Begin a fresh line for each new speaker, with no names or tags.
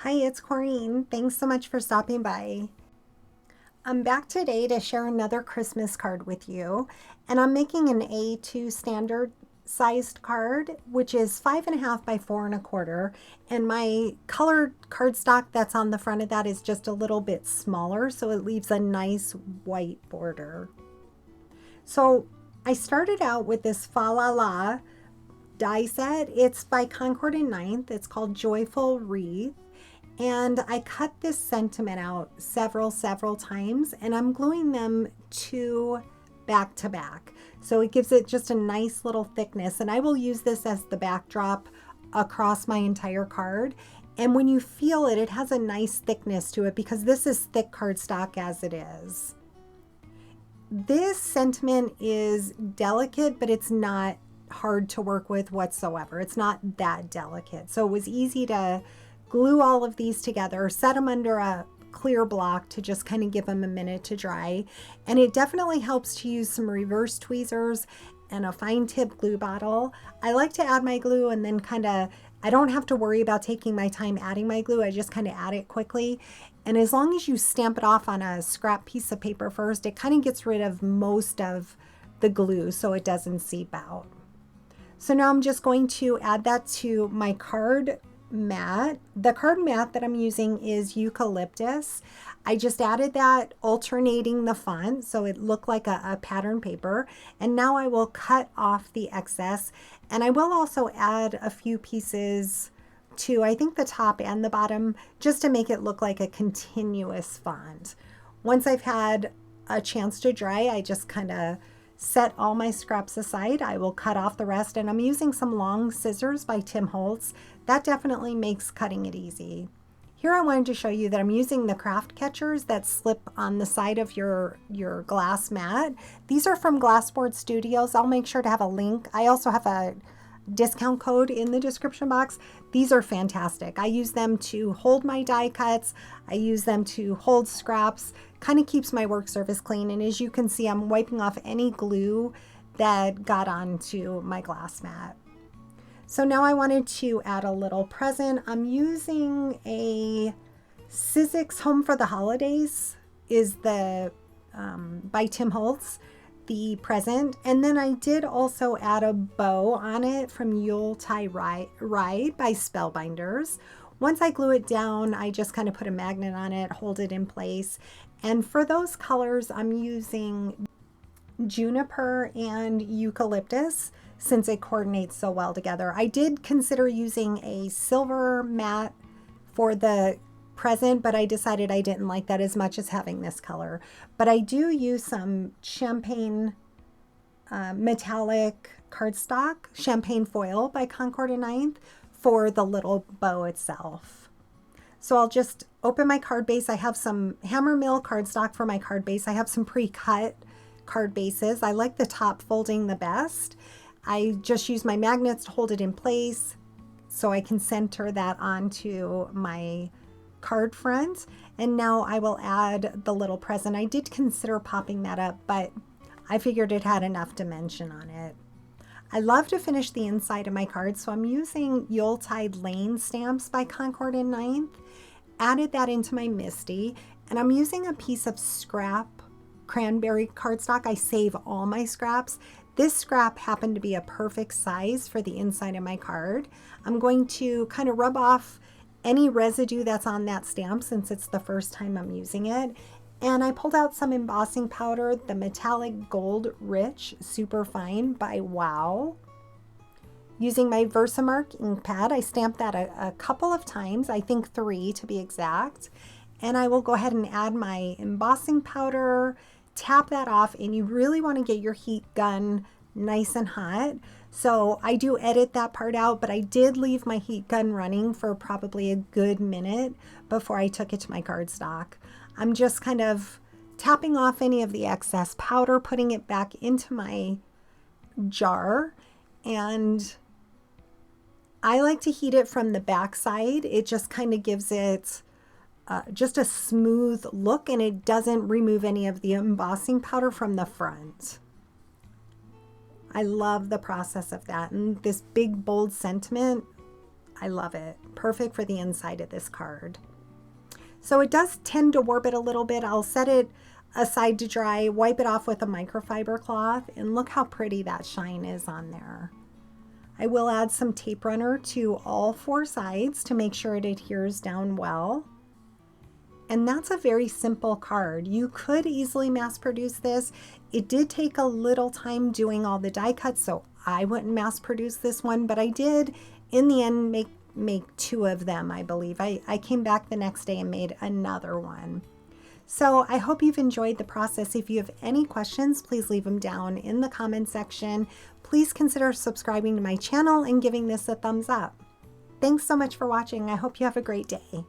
Hi, it's Corrine. Thanks so much for stopping by. I'm back today to share another Christmas card with you, and I'm making an A2 standard sized card, which is 5.5 by 4.25. And my colored cardstock that's on the front of that is just a little bit smaller, so it leaves a nice white border. So I started out with this FaLaLaLa die set. It's by Concord and Ninth. It's called Joyful Wreath. And I cut this sentiment out several times, and I'm gluing them back to back. So it gives it just a nice little thickness. And I will use this as the backdrop across my entire card. And when you feel it, it has a nice thickness to it because this is thick cardstock as it is. This sentiment is delicate, but it's not hard to work with whatsoever. It's not that delicate. So it was easy to glue all of these together, set them under a clear block to just kind of give them a minute to dry. And it definitely helps to use some reverse tweezers and a fine tip glue bottle. I like to add my glue and then I don't have to worry about taking my time adding my glue. I just kind of add it quickly. And as long as you stamp it off on a scrap piece of paper first, it kind of gets rid of most of the glue so it doesn't seep out. So now I'm just going to add that to my card mat. The card mat that I'm using is eucalyptus. I just added that, alternating the font so it looked like a pattern paper. And now I will cut off the excess, and I will also add a few pieces to, I think, the top and the bottom, just to make it look like a continuous font. Once I've had a chance to dry, I just kind of set all my scraps aside. I will cut off the rest, and I'm using some long scissors by Tim Holtz. That definitely makes cutting it easy. Here I wanted to show you that I'm using the craft catchers that slip on the side of your glass mat. These are from Glassboard Studios. I'll make sure to have a link. I also have a discount code in the description box. These are fantastic. I use them to hold my die cuts. I use them to hold scraps. Kind of keeps my work surface clean. And as you can see, I'm wiping off any glue that got onto my glass mat. So now I wanted to add a little present. I'm using a Sizzix Home for the Holidays is the by Tim Holtz, the present. And then I did also add a bow on it from Yuletide Ride by Spellbinders. Once I glue it down, I just kind of put a magnet on it, hold it in place. And for those colors, I'm using juniper and eucalyptus since it coordinates so well together. I did consider using a silver mat for the present, but I decided I didn't like that as much as having this color. But I do use some champagne metallic cardstock, champagne foil by Concord and Ninth for the little bow itself. So I'll just open my card base. I have some hammer mill cardstock for my card base. I have some pre-cut card bases. I like the top folding the best. I just use my magnets to hold it in place so I can center that onto my card front. And now I will add the little present. I did consider popping that up, but I figured it had enough dimension on it. I love to finish the inside of my cards, so I'm using Yuletide Lane stamps by Concord and Ninth. Added that into my MISTI, and I'm using a piece of scrap cranberry cardstock. I save all my scraps. This scrap happened to be a perfect size for the inside of my card. I'm going to kind of rub off any residue that's on that stamp since it's the first time I'm using it. And I pulled out some embossing powder, the Metallic Gold Rich Super Fine by Wow. Using my Versamark ink pad, I stamped that a couple of times, I think 3 to be exact. And I will go ahead and add my embossing powder, tap that off, and you really want to get your heat gun nice and hot. So I do edit that part out, but I did leave my heat gun running for probably a good minute before I took it to my cardstock. I'm just kind of tapping off any of the excess powder, putting it back into my jar, and I like to heat it from the back side. It just kind of gives it just a smooth look, and it doesn't remove any of the embossing powder from the front. I love the process of that. And this big, bold sentiment, I love it. Perfect for the inside of this card. So it does tend to warp it a little bit. I'll set it aside to dry, wipe it off with a microfiber cloth, and look how pretty that shine is on there. I will add some tape runner to all 4 sides to make sure it adheres down well. And that's a very simple card. You could easily mass produce this. It did take a little time doing all the die cuts, so I wouldn't mass produce this one, but I did in the end make 2 of them, I believe. I came back the next day and made another one. So I hope you've enjoyed the process. If you have any questions, please leave them down in the comment section. Please consider subscribing to my channel and giving this a thumbs up. Thanks so much for watching. I hope you have a great day.